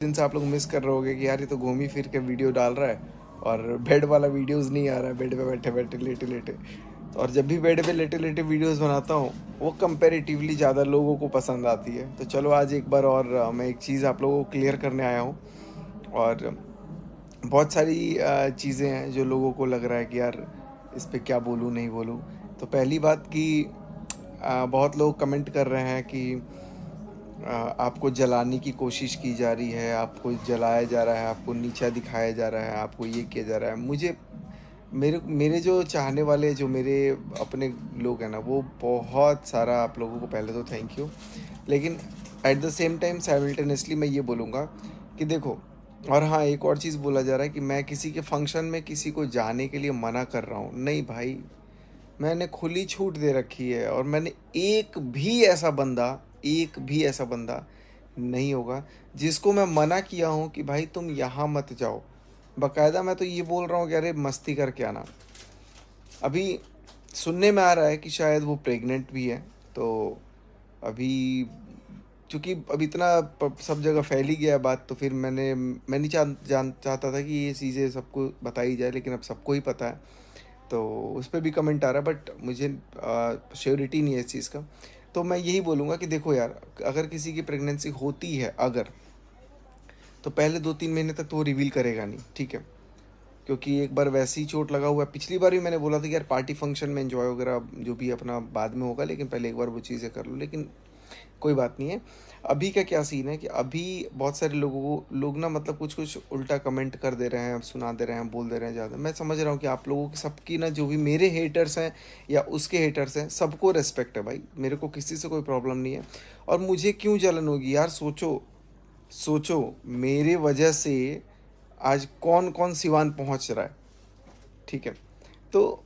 दिन से आप लोग मिस कर रहे होगे कि यार ये तो घूमी फिर के वीडियो डाल रहा है और बेड वाला वीडियोस नहीं आ रहा है, बेड पे बैठे बैठे लेटे लेटे। और जब भी बेड पे लेटे लेटे वीडियोस बनाता हूँ वो कंपैरेटिवली ज़्यादा लोगों को पसंद आती है। तो चलो आज एक बार और मैं एक चीज़ आप लोगों को क्लियर करने आया हूँ। और बहुत सारी चीज़ें हैं जो लोगों को लग रहा है कि यार इस पे क्या बोलूँ नहीं बोलूँ। तो पहली बात कि बहुत लोग कमेंट कर रहे हैं कि आपको जलाने की कोशिश की जा रही है, आपको जलाया जा रहा है, आपको नीचा दिखाया जा रहा है, आपको ये किया जा रहा है। मुझे मेरे मेरे जो चाहने वाले जो मेरे अपने लोग हैं ना, वो बहुत सारा आप लोगों को पहले तो थैंक यू। लेकिन at the same time simultaneously मैं ये बोलूँगा कि देखो, और हाँ एक और चीज़ बोला जा रहा है कि मैं किसी के फंक्शन में किसी को जाने के लिए मना कर रहा हूँ। नहीं भाई, मैंने खुली छूट दे रखी है और मैंने एक भी ऐसा बंदा नहीं होगा जिसको मैं मना किया हूँ कि भाई तुम यहाँ मत जाओ। बाकायदा मैं तो ये बोल रहा हूँ कि अरे मस्ती करके आना। अभी सुनने में आ रहा है कि शायद वो प्रेग्नेंट भी है। तो अभी चूँकि अब इतना सब जगह फैली गया है बात, तो फिर मैं नहीं चाहता था कि ये चीज़ें सबको बताई जाए, लेकिन अब सबको ही पता है। तो उस पर भी कमेंट आ रहा है, बट मुझे श्योरिटी नहीं है इस चीज़ का। तो मैं यही बोलूँगा कि देखो यार, अगर किसी की प्रेगनेंसी होती है अगर, तो पहले 2-3 महीने तक तो वो रिवील करेगा नहीं, ठीक है। क्योंकि एक बार वैसे ही चोट लगा हुआ है। पिछली बार भी मैंने बोला था कि यार पार्टी फंक्शन में एंजॉय वगैरह जो भी अपना बाद में होगा, लेकिन पहले एक बार वो चीज़ें कर लो। लेकिन कोई बात नहीं है। अभी का क्या सीन है कि अभी बहुत सारे लोग ना, मतलब कुछ कुछ उल्टा कमेंट कर दे रहे हैं, सुना दे रहे हैं, बोल दे रहे हैं ज़्यादा। मैं समझ रहा हूँ कि आप लोगों की सबकी ना, जो भी मेरे हेटर्स हैं या उसके हेटर्स हैं, सबको रिस्पेक्ट है भाई, मेरे को किसी से कोई प्रॉब्लम नहीं है। और मुझे क्यों जलन होगी यार? सोचो सोचो, मेरे वजह से आज कौन कौन सिवान पहुँच रहा है, ठीक है। तो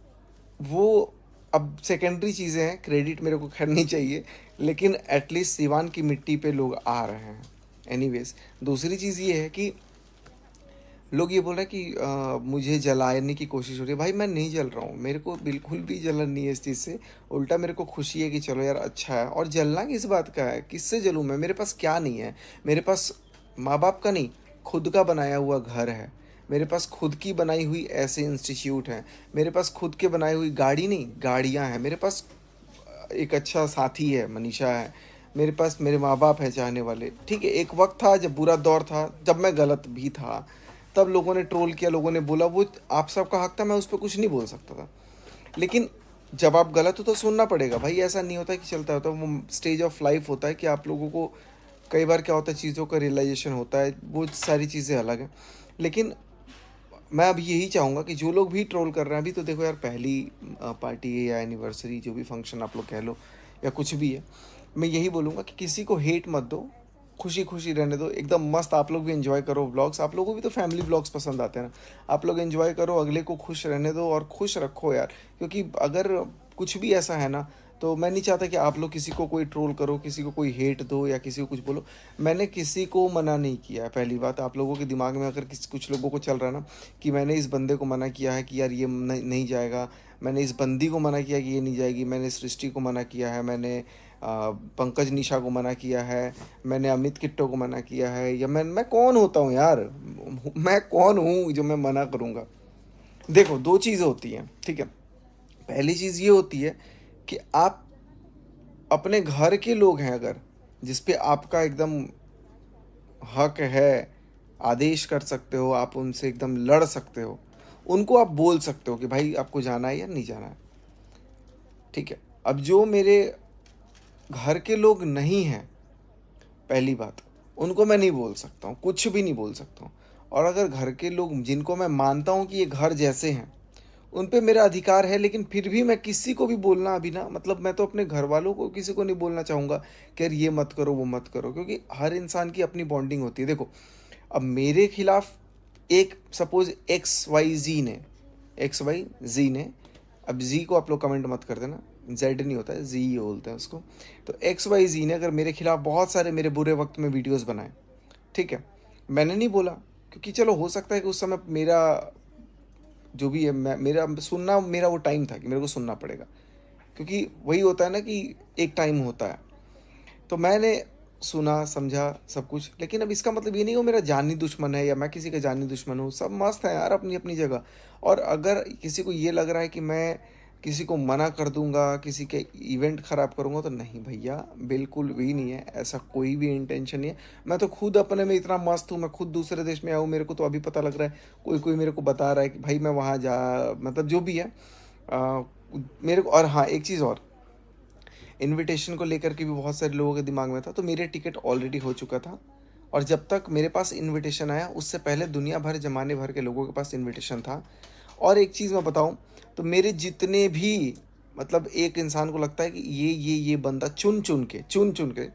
वो अब सेकेंडरी चीज़ें हैं, क्रेडिट मेरे को करनी चाहिए, लेकिन एटलीस्ट सिवान की मिट्टी पे लोग आ रहे हैं। एनीवेज, दूसरी चीज़ ये है कि लोग ये बोल रहे हैं कि मुझे जलाने की कोशिश हो रही है। भाई मैं नहीं जल रहा हूँ, मेरे को बिल्कुल भी जलन नहीं है इस चीज़ से। उल्टा मेरे को खुशी है कि चलो यार अच्छा है। और जलना किस बात का है? किससे जलूँ मैं? मेरे पास क्या नहीं है? मेरे पास माँ बाप का नहीं, खुद का बनाया हुआ घर है। मेरे पास खुद की बनाई हुई ऐसे इंस्टीट्यूट हैं। मेरे पास खुद के बनाई हुई गाड़ी नहीं, गाड़ियाँ हैं। मेरे पास एक अच्छा साथी है, मनीषा है। मेरे पास मेरे माँ बाप हैं चाहने वाले, ठीक है। एक वक्त था जब बुरा दौर था, जब मैं गलत भी था, तब लोगों ने ट्रोल किया, लोगों ने बोला, वो आप सबका हक था, मैं उस पर कुछ नहीं बोल सकता था। लेकिन जब आप गलत हो तो सुनना पड़ेगा भाई। ऐसा नहीं होता कि चलता होता, वो स्टेज ऑफ लाइफ होता है कि आप लोगों को कई बार क्या होता है, चीज़ों का रियलाइजेशन होता है, वो सारी चीज़ें अलग हैं। लेकिन मैं अब यही चाहूँगा कि जो लोग भी ट्रोल कर रहे हैं, अभी तो देखो यार, पहली पार्टी है या एनिवर्सरी, जो भी फंक्शन आप लोग कह लो या कुछ भी है, मैं यही बोलूँगा कि किसी को हेट मत दो, खुशी खुशी रहने दो, एकदम मस्त। आप लोग भी एंजॉय करो व्लॉग्स, आप लोगों को भी तो फैमिली व्लॉग्स पसंद आते हैं ना। आप लोग एंजॉय करो, अगले को खुश रहने दो और खुश रखो यार। क्योंकि अगर कुछ भी ऐसा है ना, तो मैं नहीं चाहता कि आप लोग किसी को कोई ट्रोल करो, किसी को कोई हेट दो या किसी को कुछ बोलो। मैंने किसी को मना नहीं किया है। पहली बात, आप लोगों के दिमाग में अगर कुछ लोगों को चल रहा है ना कि मैंने इस बंदे को मना किया है कि यार ये नहीं जाएगा, मैंने इस बंदी को मना किया कि ये नहीं जाएगी, मैंने सृष्टि को मना किया है, मैंने पंकज निशा को मना किया है, मैंने अमित किट्टो को मना किया है, या मैं कौन होता हूँ यार? मैं कौन हूँ जो मैं मना करूँगा? देखो, दो चीज़ें होती हैं, ठीक है। पहली चीज़ ये होती है कि आप अपने घर के लोग हैं अगर, जिस पे आपका एकदम हक है, आदेश कर सकते हो, आप उनसे एकदम लड़ सकते हो, उनको आप बोल सकते हो कि भाई आपको जाना है या नहीं जाना है, ठीक है। अब जो मेरे घर के लोग नहीं हैं, पहली बात, उनको मैं नहीं बोल सकता हूँ, कुछ भी नहीं बोल सकता हूँ। और अगर घर के लोग जिनको मैं मानता हूँ कि ये घर जैसे हैं, उन पे मेरा अधिकार है, लेकिन फिर भी मैं किसी को भी बोलना अभी ना, मतलब मैं तो अपने घर वालों को किसी को नहीं बोलना चाहूँगा कि यार ये मत करो वो मत करो, क्योंकि हर इंसान की अपनी बॉन्डिंग होती है। देखो, अब मेरे खिलाफ एक सपोज एक्स वाई जी ने, अब जी को आप लोग कमेंट मत कर देना, जेड नहीं होता है, जी ही बोलते हैं उसको। तो XYZ ने अगर मेरे खिलाफ बहुत सारे मेरे बुरे वक्त में वीडियोस बनाए, ठीक है, मैंने नहीं बोला, क्योंकि चलो हो सकता है कि उस समय मेरा जो भी है, मेरा वो टाइम था कि मेरे को सुनना पड़ेगा, क्योंकि वही होता है ना कि एक टाइम होता है। तो मैंने सुना, समझा सब कुछ, लेकिन अब इसका मतलब ये नहीं हो मेरा जानी दुश्मन है या मैं किसी का जानी दुश्मन हूँ। सब मस्त है यार अपनी-अपनी जगह। और अगर किसी को ये लग रहा है कि मैं किसी को मना कर दूँगा, किसी के इवेंट ख़राब करूँगा, तो नहीं भैया, बिल्कुल भी नहीं है। ऐसा कोई भी इंटेंशन नहीं है। मैं तो खुद अपने में इतना मस्त हूँ, मैं खुद दूसरे देश में आया हूँ, मेरे को तो अभी पता लग रहा है, कोई-कोई मेरे को बता रहा है कि भाई मैं वहाँ जा, मतलब जो भी है मेरे को। और हाँ, एक चीज़ और, इनविटेशन को लेकर के भी बहुत सारे लोगों के दिमाग में था, तो मेरे टिकट ऑलरेडी हो चुका था। और जब तक मेरे पास इनविटेशन आया, उससे पहले दुनिया भर, ज़माने भर के लोगों के पास इनविटेशन था। और एक चीज़ मैं बताऊँ, तो मेरे जितने भी, मतलब एक इंसान को लगता है कि ये बंदा चुन-चुन के,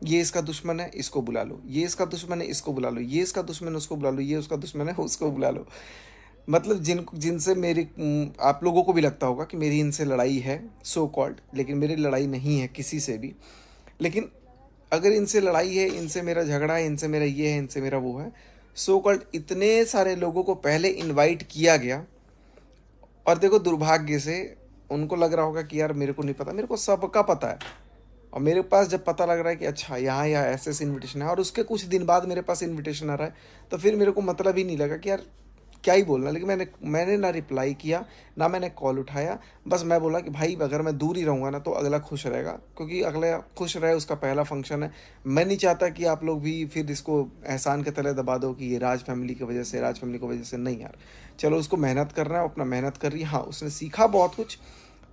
ये इसका दुश्मन है, इसको बुला लो, ये इसका दुश्मन है, इसको बुला लो, ये इसका दुश्मन है, उसको बुला लो, ये उसका दुश्मन है, उसको बुला लो। मतलब जिनसे मेरी आप लोगों को भी लगता होगा कि मेरी इनसे लड़ाई है, सो कॉल्ड, लेकिन मेरी लड़ाई नहीं है किसी से भी। लेकिन अगर इनसे लड़ाई है, इनसे मेरा झगड़ा है, इनसे मेरा ये है, इनसे मेरा वो है, सो कॉल्ड इतने सारे लोगों को पहले इनवाइट किया गया। और देखो, दुर्भाग्य से उनको लग रहा होगा कि यार मेरे को नहीं पता, मेरे को सबका पता है। और मेरे पास जब पता लग रहा है कि अच्छा यहाँ यहाँ ऐसे ऐसे इनविटेशन है, और उसके कुछ दिन बाद मेरे पास इनविटेशन आ रहा है, तो फिर मेरे को मतलब ही नहीं लगा कि यार क्या ही बोलना। लेकिन मैंने ना रिप्लाई किया, ना मैंने कॉल उठाया। बस मैं बोला कि भाई अगर मैं दूर ही रहूँगा ना, तो अगला खुश रहेगा, क्योंकि अगला खुश रहे, उसका पहला फंक्शन है। मैं नहीं चाहता कि आप लोग भी फिर इसको एहसान के तले दबा दो कि ये राज फैमिली की वजह से, राज फैमिली की वजह से। नहीं यार, चलो उसको मेहनत करना है, अपना मेहनत कर रही है। हाँ, उसने सीखा बहुत कुछ।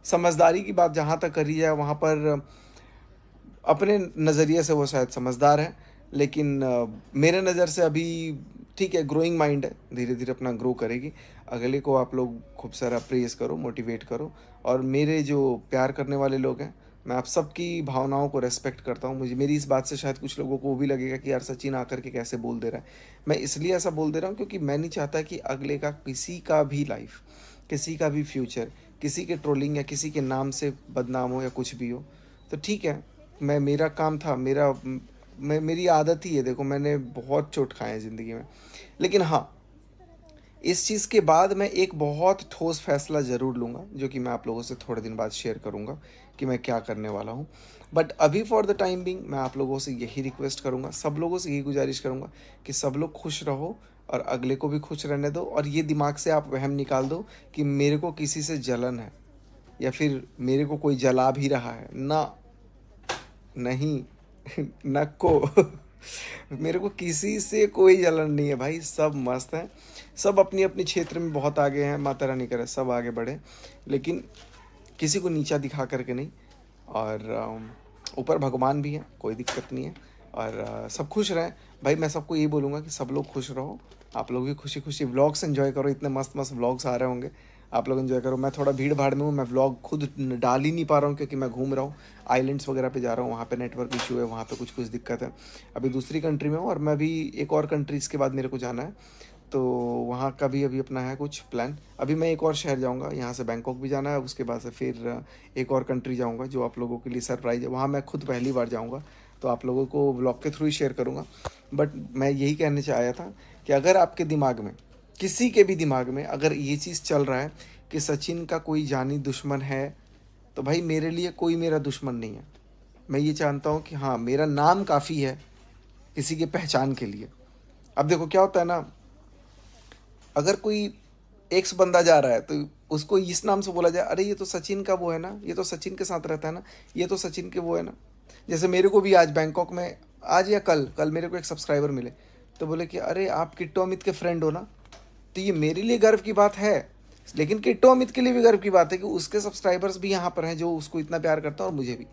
समझदारी की बात जहाँ तक करी जाए, वहाँ पर अपने नज़रिए से वो शायद समझदार है, लेकिन मेरे नज़र से अभी ठीक है, ग्रोइंग माइंड है, धीरे धीरे अपना ग्रो करेगी। अगले को आप लोग खूब सारा प्रेज़ करो, मोटिवेट करो। और मेरे जो प्यार करने वाले लोग हैं, मैं आप सबकी भावनाओं को रेस्पेक्ट करता हूँ। मुझे मेरी इस बात से शायद कुछ लोगों को वो भी लगेगा कि यार सचिन आकर के कैसे बोल दे रहा है। मैं इसलिए ऐसा बोल दे रहा हूँ क्योंकि मैं नहीं चाहता कि अगले का किसी का भी लाइफ, किसी का भी फ्यूचर, किसी के ट्रोलिंग या किसी के नाम से बदनाम हो या कुछ भी हो। तो ठीक है, मैं, मेरा काम था, मेरी आदत ही है। देखो, मैंने बहुत चोट खाए हैं ज़िंदगी में। लेकिन हाँ, इस चीज़ के बाद मैं एक बहुत ठोस फैसला ज़रूर लूँगा, जो कि मैं आप लोगों से थोड़े दिन बाद शेयर करूँगा कि मैं क्या करने वाला हूँ। बट अभी फॉर द टाइम बिंग मैं आप लोगों से यही रिक्वेस्ट करूँगा, सब लोगों से यही गुजारिश करूँगा कि सब लोग खुश रहो और अगले को भी खुश रहने दो। और ये दिमाग से आप वहम निकाल दो कि मेरे को किसी से जलन है या फिर मेरे को कोई जला भी रहा है ना। नहीं नको मेरे को किसी से कोई जलन नहीं है भाई, सब मस्त हैं, सब अपनी अपनी क्षेत्र में बहुत आगे हैं। माता रानी करे सब आगे बढ़े, लेकिन किसी को नीचा दिखा करके नहीं। और ऊपर भगवान भी हैं, कोई दिक्कत नहीं है। और सब खुश रहें भाई। मैं सबको यही बोलूँगा कि सब लोग खुश रहो, आप लोग भी खुशी खुशी व्लॉग्स एंजॉय करो। इतने मस्त मस्त व्लॉग्स आ रहे होंगे, आप लोग एंजॉय करो। मैं थोड़ा भीड़ भाड़ में हूँ, मैं व्लॉग खुद डाल ही नहीं पा रहा हूँ क्योंकि मैं घूम रहा हूँ, आइलैंड्स वगैरह पे जा रहा हूँ, वहाँ पे नेटवर्क इशू है, वहाँ पे कुछ कुछ दिक्कत है। अभी दूसरी कंट्री में हूँ और मैं भी एक और कंट्रीज़ के बाद मेरे को जाना है, तो वहाँ का भी अभी अपना है कुछ प्लान। अभी मैं एक और शहर जाऊँगा, यहाँ से बैंकॉक भी जाना है, उसके बाद से फिर एक और कंट्री जाऊँगा जो आप लोगों के लिए सरप्राइज़ है। वहाँ मैं खुद पहली बार जाऊँगा, तो आप लोगों को व्लॉग के थ्रू ही शेयर करूँगा। बट मैं यही कहने चाहा था कि अगर आपके दिमाग में, किसी के भी दिमाग में अगर ये चीज़ चल रहा है कि सचिन का कोई जानी दुश्मन है, तो भाई मेरे लिए कोई मेरा दुश्मन नहीं है। मैं ये जानता हूँ कि हाँ, मेरा नाम काफ़ी है किसी के पहचान के लिए। अब देखो क्या होता है ना, अगर कोई एक्स बंदा जा रहा है तो उसको इस नाम से बोला जाए, अरे ये तो सचिन का वो है ना, ये तो सचिन के साथ रहता है ना, ये तो सचिन के वो है ना। जैसे मेरे को भी आज बैंकॉक में, आज या कल कल मेरे को एक सब्सक्राइबर मिले, तो बोले कि अरे आप किट्टो अमित के फ्रेंड हो ना। तो ये मेरे लिए गर्व की बात है, लेकिन किट्टो अमित के लिए भी गर्व की बात है कि उसके सब्सक्राइबर्स भी यहाँ पर हैं जो उसको इतना प्यार करता है, और मुझे भी।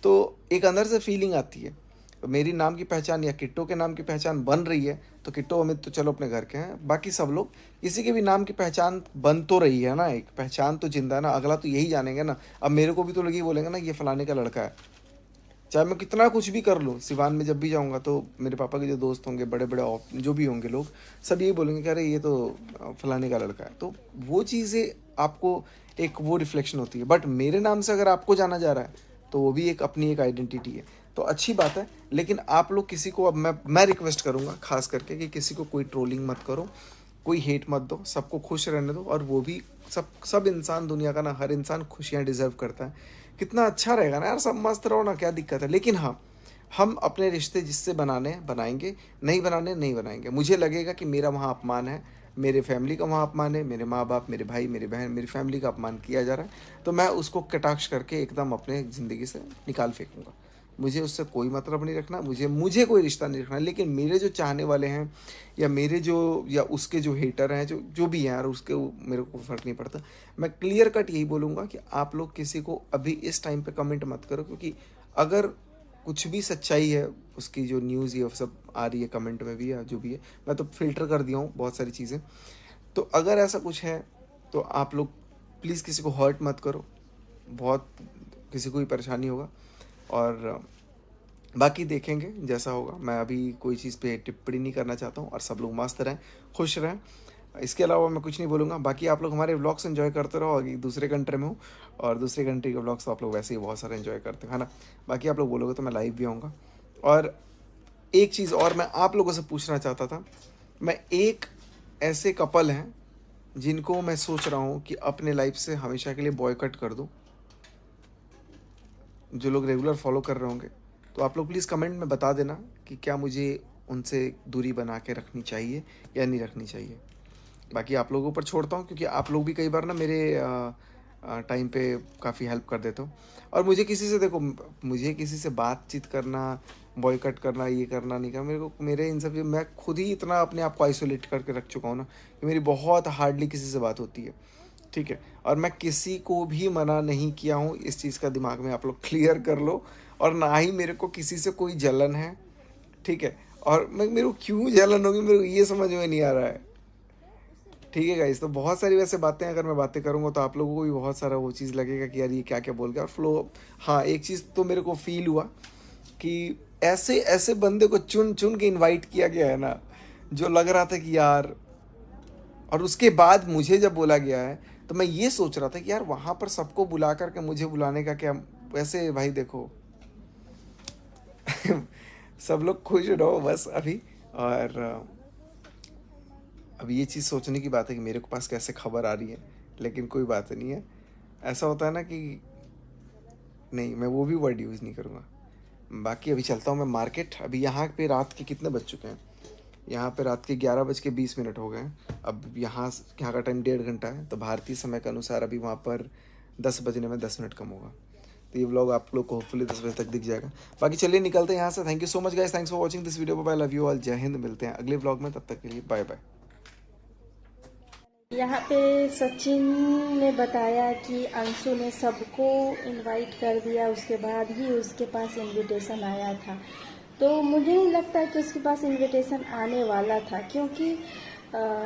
तो एक अंदर से फीलिंग आती है। तो मेरी नाम की पहचान या किट्टो के नाम की पहचान बन रही है, तो किट्टो अमित तो चलो अपने घर के हैं, बाकी सब लोग किसी के भी नाम की पहचान बन तो रही है ना, एक पहचान तो जिंदा है ना, अगला तो यही जानेंगे ना। अब मेरे को भी तो लोग ये बोलेंगे ना, ये फलाने का लड़का है। चाहे मैं कितना कुछ भी कर लूँ, सिवान में जब भी जाऊँगा तो मेरे पापा के जो दोस्त होंगे, बड़े बड़े जो भी होंगे लोग, सब यही बोलेंगे कि अरे ये तो फलाने का लड़का है। तो वो चीज़ें आपको एक वो रिफ्लेक्शन होती है। बट मेरे नाम से अगर आपको जाना जा रहा है, तो वो भी एक अपनी एक आइडेंटिटी है, तो अच्छी बात है। लेकिन आप लोग किसी को, अब मैं रिक्वेस्ट करूँगा खास करके कि किसी को कोई ट्रोलिंग मत करो, कोई हेट मत दो, सबको खुश रहने दो। और वो भी सब इंसान, दुनिया का ना, हर इंसान खुशियाँ डिजर्व करता है। कितना अच्छा रहेगा ना यार, सब मस्त रहो ना, क्या दिक्कत है। लेकिन हाँ, हम अपने रिश्ते जिससे बनाने हैं बनाएंगे, नहीं बनाने नहीं बनाएंगे। मुझे लगेगा कि मेरा वहाँ अपमान है, मेरे फैमिली का वहाँ अपमान है, मेरे माँ बाप, मेरे भाई, मेरी बहन, मेरी फैमिली का अपमान किया जा रहा है, तो मैं उसको कटाक्ष करके एकदम अपने ज़िंदगी से निकाल फेंकूँगा। मुझे उससे कोई मतलब नहीं रखना, मुझे कोई रिश्ता नहीं रखना। लेकिन मेरे जो चाहने वाले हैं या मेरे जो या उसके जो हेटर हैं, जो जो भी हैं यार, उसके मेरे को फ़र्क नहीं पड़ता। मैं क्लियर कट यही बोलूँगा कि आप लोग किसी को अभी इस टाइम पे कमेंट मत करो, क्योंकि अगर कुछ भी सच्चाई है, उसकी जो न्यूज़ ये सब आ रही है कमेंट में भी या जो भी है, मैं तो फ़िल्टर कर दिया हूँ बहुत सारी चीज़ें। तो अगर ऐसा कुछ है तो आप लोग प्लीज़ किसी को हर्ट मत करो, बहुत किसी को भी परेशानी होगा। और बाकी देखेंगे जैसा होगा। मैं अभी कोई चीज़ पे टिप्पणी नहीं करना चाहता हूँ, और सब लोग मस्त रहें, खुश रहें। इसके अलावा मैं कुछ नहीं बोलूँगा। बाकी आप लोग हमारे व्लॉग्स एंजॉय करते रहो। अभी दूसरे कंट्री में हूँ, और दूसरी कंट्री के व्लॉग्स तो आप लोग वैसे ही बहुत सारे एंजॉय करते हो, है ना। बाकी आप लोग बोलोगे तो मैं लाइव भी आऊँगा। और एक चीज़ और मैं आप लोगों से पूछना चाहता था। मैं एक ऐसे कपल हैं जिनको मैं सोच रहा हूँ कि अपने लाइफ से हमेशा के लिए बॉयकट कर दूँ। जो लोग रेगुलर फॉलो कर रहे होंगे, तो आप लोग प्लीज़ कमेंट में बता देना कि क्या मुझे उनसे दूरी बना के रखनी चाहिए या नहीं रखनी चाहिए। बाकी आप लोगों पर छोड़ता हूँ, क्योंकि आप लोग भी कई बार ना मेरे टाइम पे काफ़ी हेल्प कर देते हो। और मुझे किसी से देखो, मुझे किसी से बातचीत करना, बॉयकट करना, ये करना नहीं करना, मेरे को मेरे इन सब मैं खुद ही इतना अपने आप को आइसोलेट करके रख चुका हूँ ना, कि मेरी बहुत हार्डली किसी से बात होती है। ठीक है, और मैं किसी को भी मना नहीं किया हूँ, इस चीज़ का दिमाग में आप लोग क्लियर कर लो। और ना ही मेरे को किसी से कोई जलन है। ठीक है, और मैं मेरे को क्यों जलन होगी, मेरे को ये समझ में नहीं आ रहा है। ठीक है गाइस, तो बहुत सारी वैसे बातें अगर मैं बातें करूँगा तो आप लोगों को भी बहुत सारा वो चीज़ लगेगा कि यार ये क्या क्या बोल गया, और फ्लो। हाँ, एक चीज़ तो मेरे को फील हुआ कि ऐसे ऐसे बंदे को चुन चुन के इनवाइट किया गया है ना, जो लग रहा था कि यार। और उसके बाद मुझे जब बोला गया है, तो मैं ये सोच रहा था कि यार वहाँ पर सबको बुला करके मुझे बुलाने का क्या। वैसे भाई देखो, सब लोग खुश रहो बस अभी। और अब ये चीज़ सोचने की बात है कि मेरे को पास कैसे खबर आ रही है, लेकिन कोई बात नहीं है। ऐसा होता है ना कि नहीं, मैं वो भी वर्ड यूज़ नहीं करूँगा। बाकी अभी चलता हूँ मैं मार्केट। अभी यहाँ पे रात के कितने बज चुके हैं? यहाँ पे रात के 11:20 हो गए हैं। अब यहाँ का टाइम 1.5 घंटा है, तो भारतीय समय के अनुसार अभी वहाँ पर 10 बजने में 10 मिनट कम होगा। तो ये व्लॉग आप लोग को होपफुली 10 बजे तक दिख जाएगा। बाकी चलिए निकलते हैं यहाँ से। Thank you so much guys, thanks for watching this video. Bye, love you all, जय हिंद। मिलते हैं अगले व्लॉग में, तब तक के लिए बाय बाय। यहाँ पे सचिन ने बताया कि अंशु ने सबको इनवाइट कर दिया, उसके बाद ही उसके पास इनविटेशन आया था। तो मुझे नहीं लगता कि उसके पास इनविटेशन आने वाला था, क्योंकि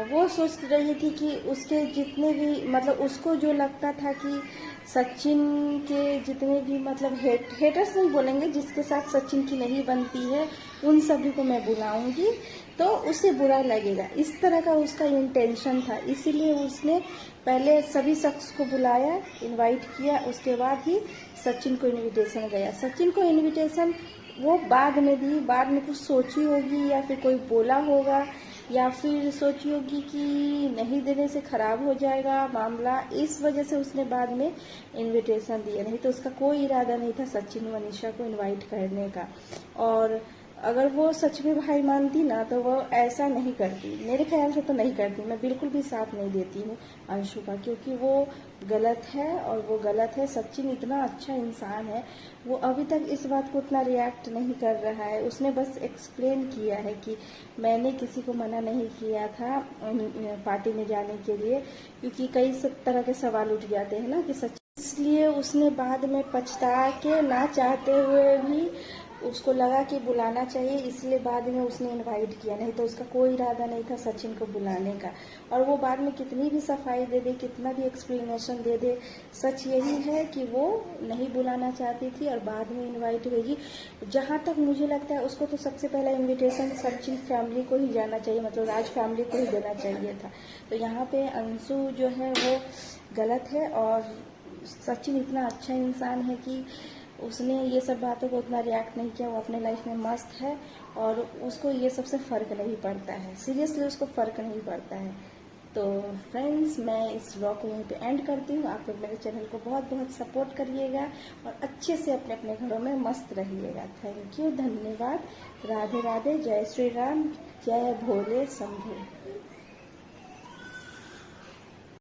वो सोच रही थी कि उसके जितने भी मतलब उसको जो लगता था कि सचिन के जितने भी मतलब हेटर्स नहीं बोलेंगे, जिसके साथ सचिन की नहीं बनती है, उन सभी को मैं बुलाऊंगी तो उसे बुरा लगेगा, इस तरह का उसका इंटेंशन था। इसीलिए उसने पहले सभी शख्स को बुलाया, इनवाइट किया, उसके बाद ही सचिन को इनविटेशन गया। सचिन को इनविटेशन वो बाद में दी, बाद में कुछ सोची होगी या फिर कोई बोला होगा, या फिर सोची होगी कि नहीं देने से खराब हो जाएगा मामला, इस वजह से उसने बाद में इनविटेशन दिया। नहीं तो उसका कोई इरादा नहीं था सचिन मनीषा को इनवाइट करने का। और अगर वो सच में भाई मानती ना तो वो ऐसा नहीं करती, मेरे ख्याल से तो नहीं करती। मैं बिल्कुल भी साथ नहीं देती हूँ अंशु का, क्योंकि वो गलत है और वो गलत है। सचिन इतना अच्छा इंसान है, वो अभी तक इस बात को उतना रिएक्ट नहीं कर रहा है। उसने बस एक्सप्लेन किया है कि मैंने किसी को मना नहीं किया था पार्टी में जाने के लिए, क्योंकि कई तरह के सवाल उठ जाते हैं ना कि सचिन, इसलिए उसने बाद में पछता के, ना चाहते हुए भी उसको लगा कि बुलाना चाहिए, इसलिए बाद में उसने इनवाइट किया। नहीं तो उसका कोई इरादा नहीं था सचिन को बुलाने का। और वो बाद में कितनी भी सफाई दे दे, कितना भी एक्सप्लेनेशन दे दे, सच यही है कि वो नहीं बुलाना चाहती थी और बाद में इनवाइट हुई। जहाँ तक मुझे लगता है उसको तो सबसे पहला इन्विटेशन सचिन फैमिली को ही जाना चाहिए, मतलब राज फैमिली को ही देना चाहिए था। तो यहाँ पे अंशु जो है वो गलत है, और सचिन इतना अच्छा इंसान है कि उसने ये सब बातों को उतना रिएक्ट नहीं किया। वो अपने लाइफ में मस्त है और उसको ये सबसे फ़र्क नहीं पड़ता है, सीरियसली उसको फ़र्क नहीं पड़ता है। तो फ्रेंड्स, मैं इस व्लॉग को यहीं पे एंड करती हूँ। आप लोग मेरे चैनल को बहुत बहुत सपोर्ट करिएगा और अच्छे से अपने अपने घरों में मस्त रहिएगा। थैंक यू, धन्यवाद। राधे राधे, जय श्री राम, जय भोले शंभू।